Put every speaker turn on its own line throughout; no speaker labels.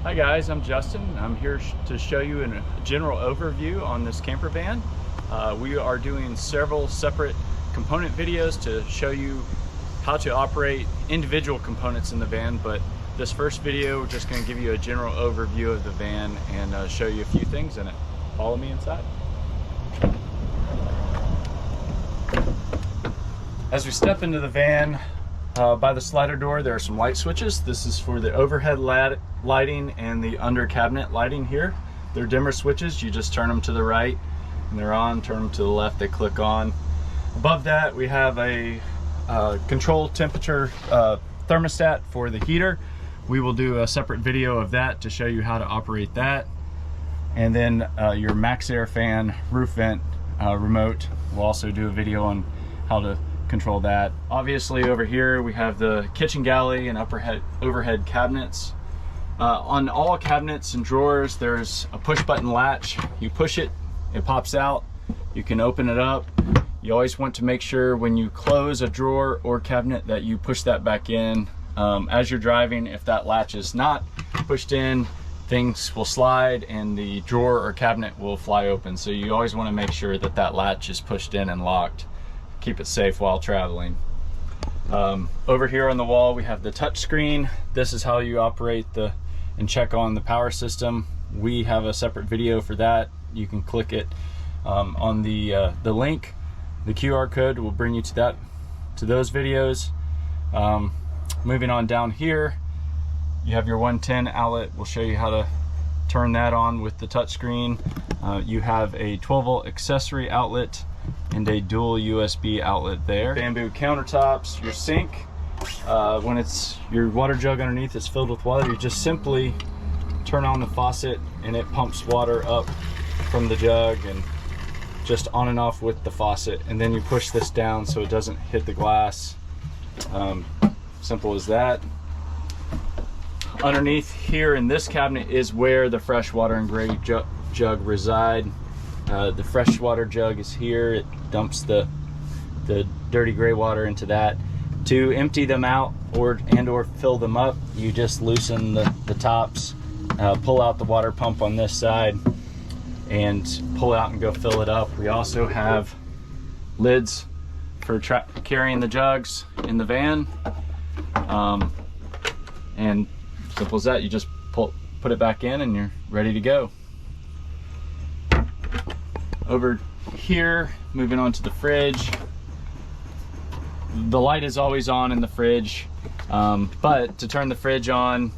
Hi guys, I'm Justin. I'm here to show you a general overview on this camper van. We are doing several separate component videos to show you how to operate individual components in the van, but this first video we're just going to give you a general overview of the van and show you a few things in it. Follow me inside. As we step into the van, by the slider door there are some light switches. This is for the overhead lighting and the under cabinet lighting here. They're dimmer switches. You just turn them to the right and they're on, turn them to the left, they click on. Above that we have a control temperature thermostat for the heater. We will do a separate video of that to show you how to operate that. And then your max air fan roof vent remote. We'll also do a video on how to control that. Obviously over here we have the kitchen galley and overhead cabinets. On all cabinets and drawers there's a push button latch. You push it, it pops out. You can open it up. You always want to make sure when you close a drawer or cabinet that you push that back in. As you're driving, if that latch is not pushed in, things will slide and the drawer or cabinet will fly open. So you always want to make sure that that latch is pushed in and locked. Keep it safe while traveling. Over here on the wall we have the touch screen. This is how you operate and check on the power system. We have a separate video for that. You can click it on the link. The QR code will bring you to those videos. Moving on down here, you have your 110 outlet. We'll show you how to turn that on with the touch screen. You have a 12-volt accessory outlet and a dual USB outlet there. Bamboo countertops, your sink. When it's your water jug underneath is filled with water, you just simply turn on the faucet and it pumps water up from the jug and just on and off with the faucet. And then you push this down so it doesn't hit the glass. Simple as that. Underneath here in this cabinet is where the freshwater and gray jug reside. The freshwater jug is here. It dumps the dirty gray water into that. To empty them out or fill them up, you just loosen the tops, pull out the water pump on this side and pull out and go fill it up. We also have lids for carrying the jugs in the van. And simple as that, you just put it back in and you're ready to go. Over here, moving on to the fridge. The light is always on in the fridge, but to turn the fridge on,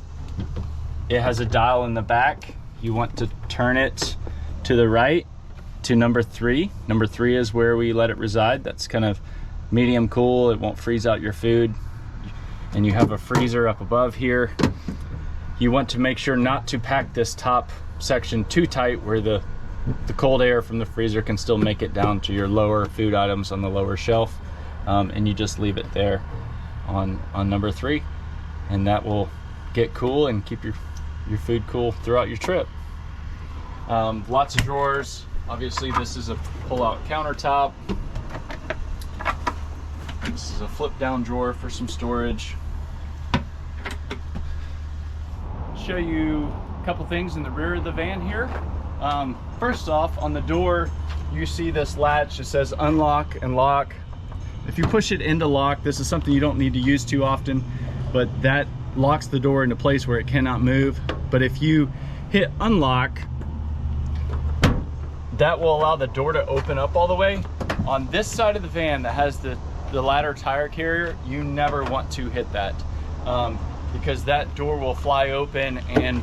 it has a dial in the back. You want to turn it to the right to number 3. Number 3 is where we let it reside. That's kind of medium cool. It won't freeze out your food. And you have a freezer up above here. You want to make sure not to pack this top section too tight where the cold air from the freezer can still make it down to your lower food items on the lower shelf. And you just leave it there on number 3. And that will get cool and keep your food cool throughout your trip. Lots of drawers. Obviously this is a pull-out countertop. This is a flip-down drawer for some storage. Show you a couple things in the rear of the van here. First off, on the door you see this latch. It says unlock and lock. If you push it into lock, this is something you don't need to use too often, but that locks the door into place where it cannot move. But if you hit unlock, that will allow the door to open up all the way. On this side of the van that has the ladder tire carrier, you never want to hit that because that door will fly open, and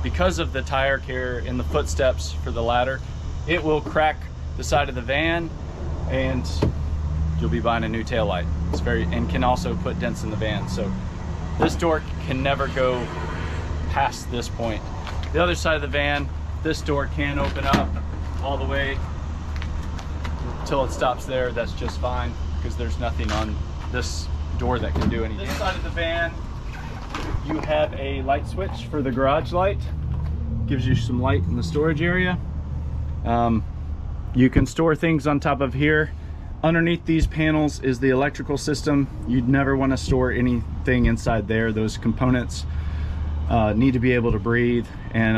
because of the tire carrier and the footsteps for the ladder, it will crack the side of the van and you'll be buying a new taillight. And can also put dents in the van. So this door can never go past this point. The other side of the van, this door can open up all the way until it stops there. That's just fine because there's nothing on this door that can do anything. This side of the van, you have a light switch for the garage light. Gives you some light in the storage area. You can store things on top of here. Underneath these panels is the electrical system. You'd never want to store anything inside there. Those components need to be able to breathe, and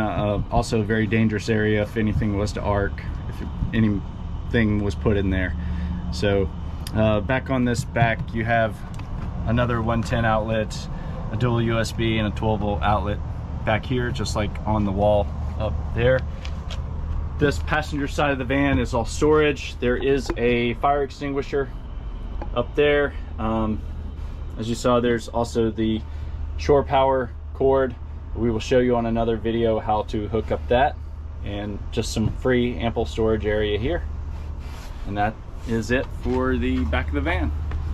also a very dangerous area if anything was to arc, if anything was put in there. So back on this back, you have another 110 outlet, a dual USB, and a 12-volt outlet back here, just like on the wall up there. This passenger side of the van is all storage. There is a fire extinguisher up there. As you saw, there's also the shore power cord. We will show you on another video how to hook up that, and just some free ample storage area here. And that is it for the back of the van.